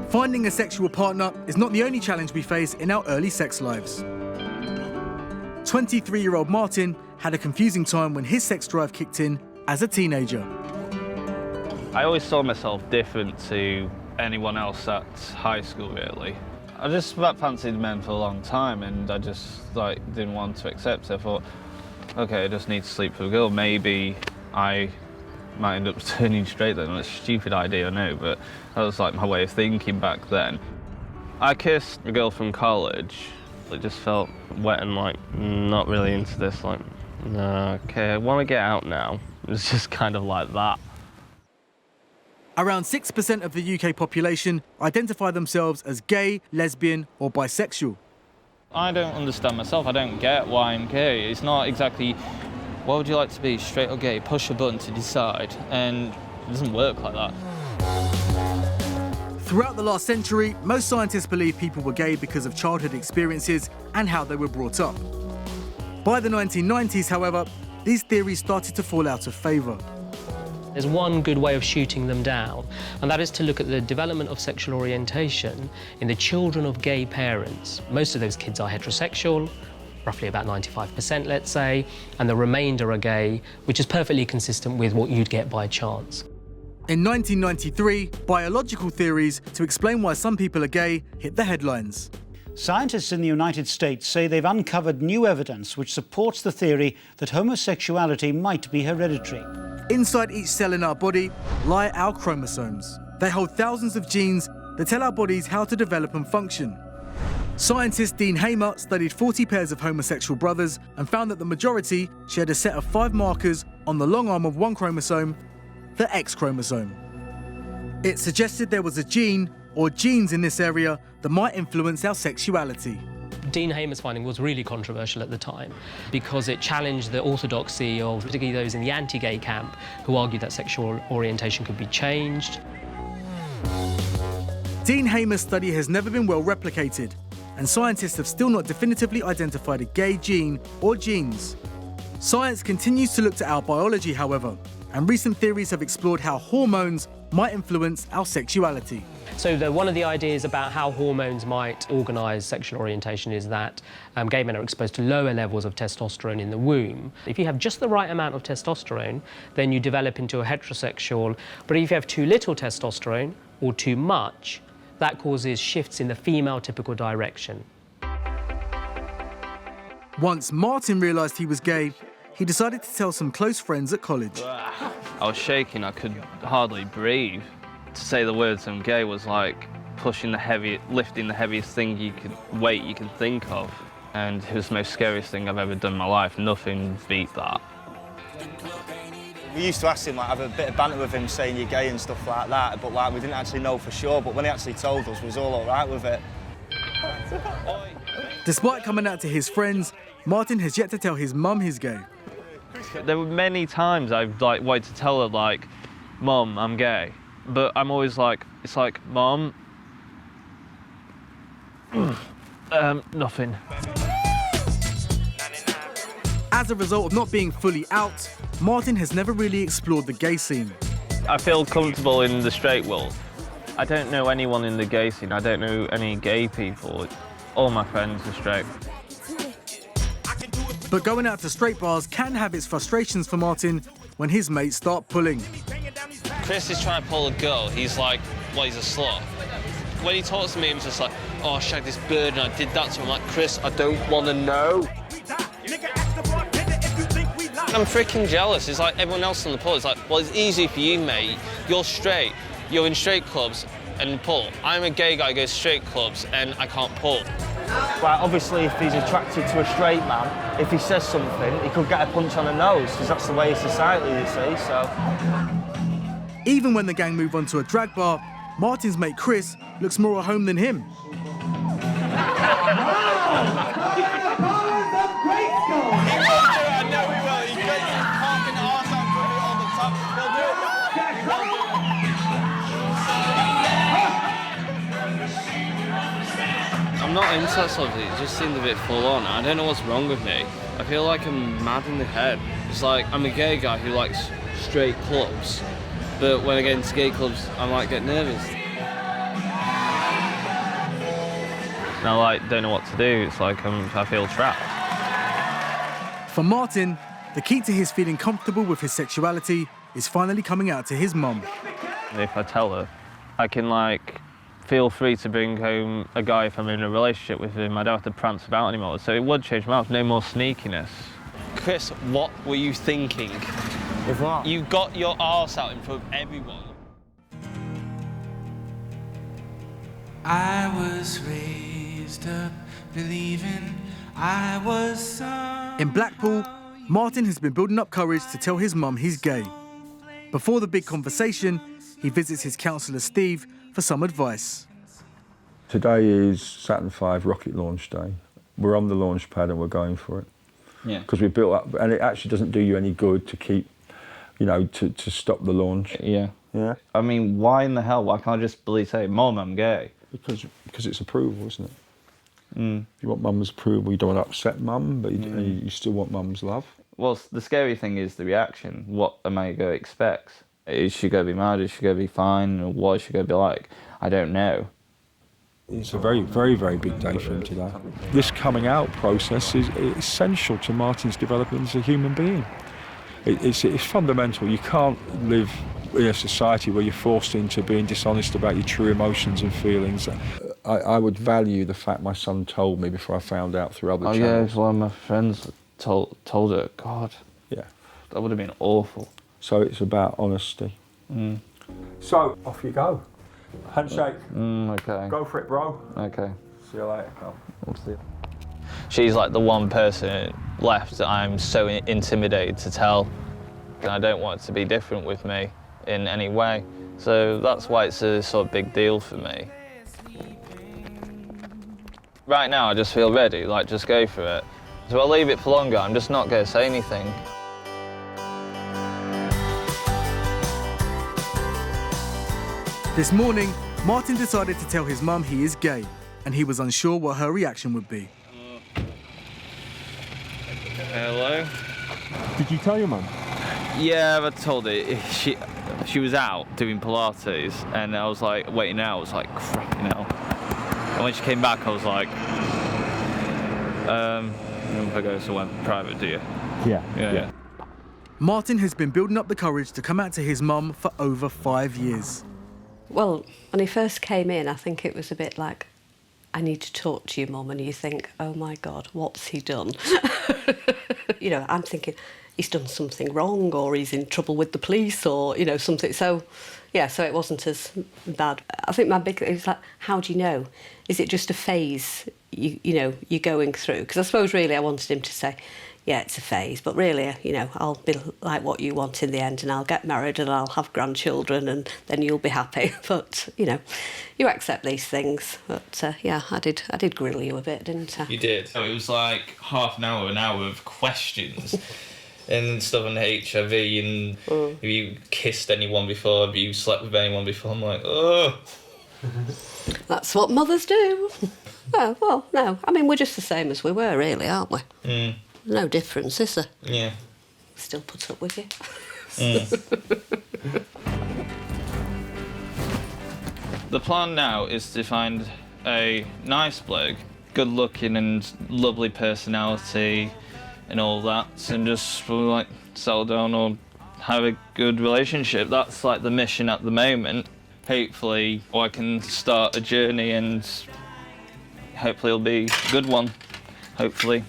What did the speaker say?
Finding a sexual partner is not the only challenge we face in our early sex lives. 23-year-old Martin had a confusing time when his sex drive kicked in as a teenager. I always saw myself different to anyone else at high school, really. I just fancied men for a long time, and I just didn't want to accept it. I thought, okay, I just need to sleep with a girl. Maybe I might end up turning straight then. It's a stupid idea, I know, but that was my way of thinking back then. I kissed a girl from college. It just felt wet and not really into this. No, okay, I want to get out now. It's just kind of like that. Around 6% of the UK population identify themselves as gay, lesbian or bisexual. I don't understand myself. I don't get why I'm gay. It's not exactly, what would you like to be, straight or gay? Push a button to decide, and it doesn't work like that. Throughout the last century, most scientists believe people were gay because of childhood experiences and how they were brought up. By the 1990s, however, these theories started to fall out of favour. There's one good way of shooting them down, and that is to look at the development of sexual orientation in the children of gay parents. Most of those kids are heterosexual, roughly about 95%, let's say, and the remainder are gay, which is perfectly consistent with what you'd get by chance. In 1993, biological theories to explain why some people are gay hit the headlines. Scientists in the United States say they've uncovered new evidence which supports the theory that homosexuality might be hereditary. Inside each cell in our body lie our chromosomes. They hold thousands of genes that tell our bodies how to develop and function. Scientist Dean Hamer studied 40 pairs of homosexual brothers and found that the majority shared a set of 5 markers on the long arm of one chromosome, the X chromosome. It suggested there was a gene or genes in this area that might influence our sexuality. Dean Hamer's finding was really controversial at the time because it challenged the orthodoxy of particularly those in the anti-gay camp who argued that sexual orientation could be changed. Dean Hamer's study has never been well replicated, and scientists have still not definitively identified a gay gene or genes. Science continues to look to our biology, however, and recent theories have explored how hormones might influence our sexuality. So one of the ideas about how hormones might organise sexual orientation is that gay men are exposed to lower levels of testosterone in the womb. If you have just the right amount of testosterone, then you develop into a heterosexual. But if you have too little testosterone or too much, that causes shifts in the female typical direction. Once Martin realised he was gay, he decided to tell some close friends at college. I was shaking, I could hardly breathe. To say the words I'm gay was like lifting the heaviest weight you can think of. And it was the most scariest thing I've ever done in my life. Nothing beat that. We used to ask him, have a bit of banter with him saying you're gay and stuff like that, but we didn't actually know for sure. But when he actually told us, we was all right with it. Despite coming out to his friends, Martin has yet to tell his mum he's gay. There were many times I've wanted to tell her, Mum, I'm gay. But I'm always it's Mum, nothing. As a result of not being fully out, Martin has never really explored the gay scene. I feel comfortable in the straight world. I don't know anyone in the gay scene. I don't know any gay people. All my friends are straight. But going out to straight bars can have its frustrations for Martin when his mates start pulling. Chris is trying to pull a girl. He's like, well, he's a slut. When he talks to me, I'm just like, oh, I shagged this bird and I did that to him. I'm like, Chris, I don't want to know. I'm freaking jealous. It's like everyone else on the pool. It's like, well, it's easy for you, mate. You're straight. You're in straight clubs and pull. I'm a gay guy who goes straight clubs and I can't pull. Obviously, if he's attracted to a straight man, if he says something, he could get a punch on the nose, because that's the way of society, you see, so... Even when the gang move on to a drag bar, Martin's mate Chris looks more at home than him. I'm not into that sort of thing. It just seemed a bit full on. I don't know what's wrong with me. I feel like I'm mad in the head. It's like I'm a gay guy who likes straight clubs, but when I get into gay clubs, I might get nervous. and I don't know what to do. It's like I feel trapped. For Martin, the key to his feeling comfortable with his sexuality is finally coming out to his mum. If I tell her, I can feel free to bring home a guy if I'm in a relationship with him. I don't have to prance about anymore. So it would change my life. No more sneakiness. Chris, what were you thinking? With what? You got your arse out in front of everyone. I was raised up believing I was In Blackpool, Martin has been building up courage to tell his mum he's gay. Before the big conversation, he visits his counsellor Steve for some advice. Today is Saturn V rocket launch day. We're on the launch pad and we're going for it. Yeah. Because we built up, and it actually doesn't do you any good to keep, to stop the launch. Yeah. Yeah. I mean, why in the hell? Why can't I just say, Mum, I'm gay? Because it's approval, isn't it? Mm. You want mum's approval, you don't want to upset mum, but you still want mum's love. Well, the scary thing is the reaction. What am I going to expect? Is she going to be mad? Is she going to be fine? Or what is she going to be like? I don't know. It's a very, very, very big day for him today. This coming out process is essential to Martin's development as a human being. It's fundamental. You can't live in a society where you're forced into being dishonest about your true emotions and feelings. I would value the fact my son told me before I found out through other channels. Yeah, it's one of my friends told her. God, yeah, that would have been awful. So it's about honesty. Mm. So off you go. Handshake. Okay. Go for it, bro. Okay. See you later. We'll see. She's the one person left that I'm so intimidated to tell. And I don't want it to be different with me in any way. So that's why it's a sort of big deal for me. Right now, I just feel ready, just go for it. So I'll leave it for longer, I'm just not going to say anything. This morning, Martin decided to tell his mum he is gay, and he was unsure what her reaction would be. Hello? Did you tell your mum? Yeah, I told her. She was out doing Pilates, and I was waiting out. I was crap, And when she came back, I was if I go somewhere private, do you? Yeah. Martin has been building up the courage to come out to his mum for over 5 years. Well, when he first came in, I think it was a bit like, I need to talk to you, Mum, and you think, oh my God, what's he done? I'm thinking, he's done something wrong, or he's in trouble with the police, or, something. So, so it wasn't as bad. I think my big thing is how do you know? Is it just a phase you're going through? Because I suppose really I wanted him to say, yeah, it's a phase, but really, I'll be like what you want in the end, and I'll get married and I'll have grandchildren, and then you'll be happy. But, you accept these things. But, I did grill you a bit, didn't I? You did. So it was half an hour of questions and stuff on HIV, and have you kissed anyone before? Have you slept with anyone before? I'm oh. That's what mothers do. Oh, well, no. I mean, we're just the same as we were, really, aren't we? Mm. No difference, is there? Yeah. Still put up with you. The plan now is to find a nice bloke, good looking and lovely personality and all that, and just settle down or have a good relationship. That's the mission at the moment. Hopefully I can start a journey, and hopefully it'll be a good one. Hopefully.